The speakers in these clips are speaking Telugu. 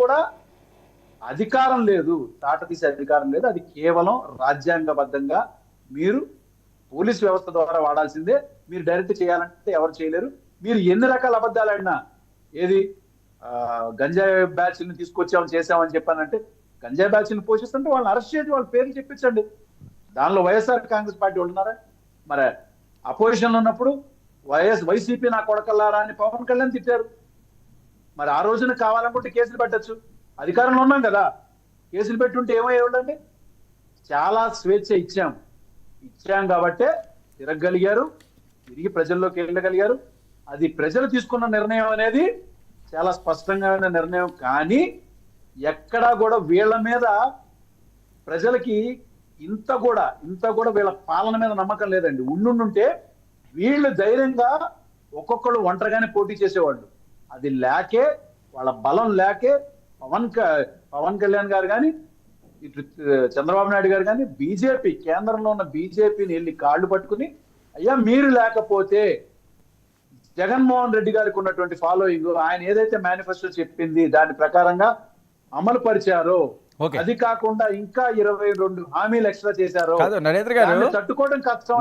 కూడా అధికారం లేదు, తాట తీసే అధికారం లేదు. అది కేవలం రాజ్యాంగబద్ధంగా మీరు పోలీస్ వ్యవస్థ ద్వారా వాడాల్సిందే. మీరు డైరెక్ట్ చేయాలంటే ఎవరు చేయలేరు. మీరు ఎన్ని రకాల అబద్ధాలు ఆడినా, ఏది గంజాయి బ్యాచ్ ని తీసుకొచ్చామని చేసామని చెప్పానంటే, గంజాయి బ్యాచ్ ని పోషిస్తుంటే వాళ్ళని అరెస్ట్ చేసి వాళ్ళ పేర్లు చెప్పించండి. దానిలో వైఎస్ఆర్ కాంగ్రెస్ పార్టీ ఉన్నారా? మరి అపోజిషన్ లో ఉన్నప్పుడు వైసీపీ నా కొడకల్లారా అని పవన్ కళ్యాణ్ తిట్టారు. మరి ఆ రోజున కావాలనుకుంటే కేసులు పెట్టచ్చు. అధికారంలో ఉన్నాం కదా, కేసులు పెట్టుంటే ఏమయ్యేవాళ్ళండి? చాలా స్వేచ్ఛ ఇచ్చాం కాబట్టే తిరగగలిగారు, తిరిగి ప్రజల్లోకి వెళ్ళగలిగారు. అది ప్రజలు తీసుకున్న నిర్ణయం అనేది చాలా స్పష్టంగా నిర్ణయం. కానీ ఎక్కడా కూడా వీళ్ళ మీద ప్రజలకి ఇంత కూడా వీళ్ళ పాలన మీద నమ్మకం లేదండి. ఉండుంటే వీళ్ళు ధైర్యంగా ఒక్కొక్కళ్ళు ఒంటరిగానే పోటీ చేసేవాళ్ళు. అది లేకే, వాళ్ళ బలం లేకే పవన్ కళ్యాణ్ గారు కానీ, ఇటు చంద్రబాబు నాయుడు గారు కానీ, బీజేపీ కేంద్రంలో ఉన్న బీజేపీని వెళ్ళి కాళ్ళు పట్టుకుని, అయ్యా మీరు లేకపోతే జగన్మోహన్ రెడ్డి గారికి ఉన్నటువంటి ఫాలోయింగ్, ఆయన ఏదైతే మేనిఫెస్టో చెప్పింది దాని ప్రకారంగా అమలు పరిచారో, అది కాకుండా ఇంకా 22 హామీలు ఎక్స్ట్రా చేశారో, నరేంద్ర గారు తట్టుకోవడం కష్టం.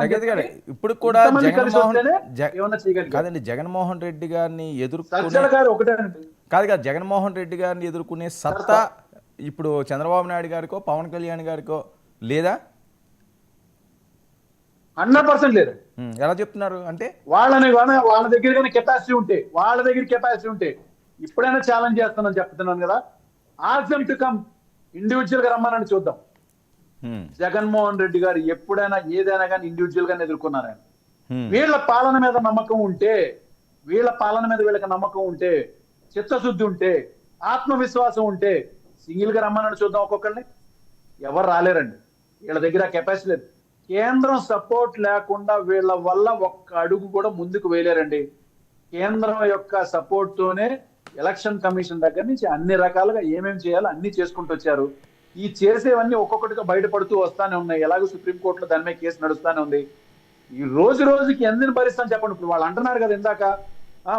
ఇప్పుడు కూడా జగన్మోహన్ రెడ్డి గారిని జగన్మోహన్ రెడ్డి గారిని ఎదుర్కొనే సత్తా ఇప్పుడు చంద్రబాబు నాయుడు గారికో పవన్ కళ్యాణ్ గారికో లేదా? 100% లేదు. ఎలా చెప్తున్నారు అంటే? వాళ్ళ దగ్గర కెపాసిటీ ఉంటే ఇప్పుడైనా ఛాలెంజ్ చేస్తానని చెప్తున్నాను కదా. ఆస్క్ టు కమ్, ఇండివిజువల్ గా రమ్మనని చూద్దాం. జగన్మోహన్ రెడ్డి గారు ఎప్పుడైనా ఏదైనా కానీ ఇండివిజువల్ గానే ఎదుర్కొన్నారు ఆయన. వీళ్ళ పాలన మీద నమ్మకం ఉంటే, వీళ్ళకి నమ్మకం ఉంటే, చిత్తశుద్ధి ఉంటే, ఆత్మవిశ్వాసం ఉంటే సింగిల్ గా రమ్మనని చూద్దాం ఒక్కొక్కరిని. ఎవరు రాలేరండి, వీళ్ళ దగ్గర కెపాసిటీ లేదు. కేంద్రం సపోర్ట్ లేకుండా వీళ్ళ వల్ల ఒక్క అడుగు కూడా ముందుకు వేయలేరండి. కేంద్రం యొక్క సపోర్ట్ తోనే ఎలక్షన్ కమిషన్ దగ్గర నుంచి అన్ని రకాలుగా ఏమేమి చేయాలో అన్ని చేసుకుంటూ వచ్చారు. ఈ చేసేవన్నీ ఒక్కొక్కటిగా బయటపడుతూ వస్తానే ఉన్నాయి. ఎలాగో సుప్రీంకోర్టులో దాని మీద కేసు నడుస్తానే ఉంది. ఈ రోజుకి ఎందుకు భరిస్తాను చెప్పండి. ఇప్పుడు వాళ్ళు అంటున్నారు కదా ఇందాక,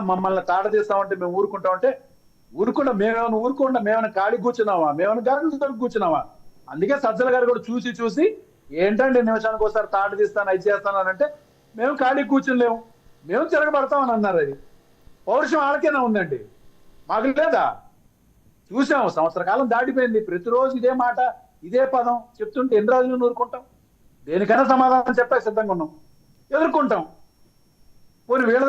మమ్మల్ని తాట తీస్తామంటే మేము ఊరుకుంటామంటే, మేమైనా ఖాళీ కూర్చున్నావా? మేమైనా గర్భం కూర్చున్నావా? అందుకే సజ్జల గారు కూడా చూసి ఏంటంటే నిమిషానికి ఒకసారి తాట తీస్తాను, అది చేస్తాను అంటే, మేము ఖాళీ కూర్చునిలేము, మేము తిరగబడతామని అన్నారు. అది పౌరుషం వాళ్ళకేనా ఉందండి, మాకు లేదా? చూసాము, సంవత్సర కాలం దాటిపోయింది. ప్రతిరోజు ఇదే మాట, ఇదే పదం చెప్తుంటే ఎన్ని రోజులు ఊరుకుంటాం? దేనికైనా సమాధానం చెప్పే సిద్ధంగా ఉన్నాం, ఎదుర్కొంటాం. పోనీ వీళ్ళ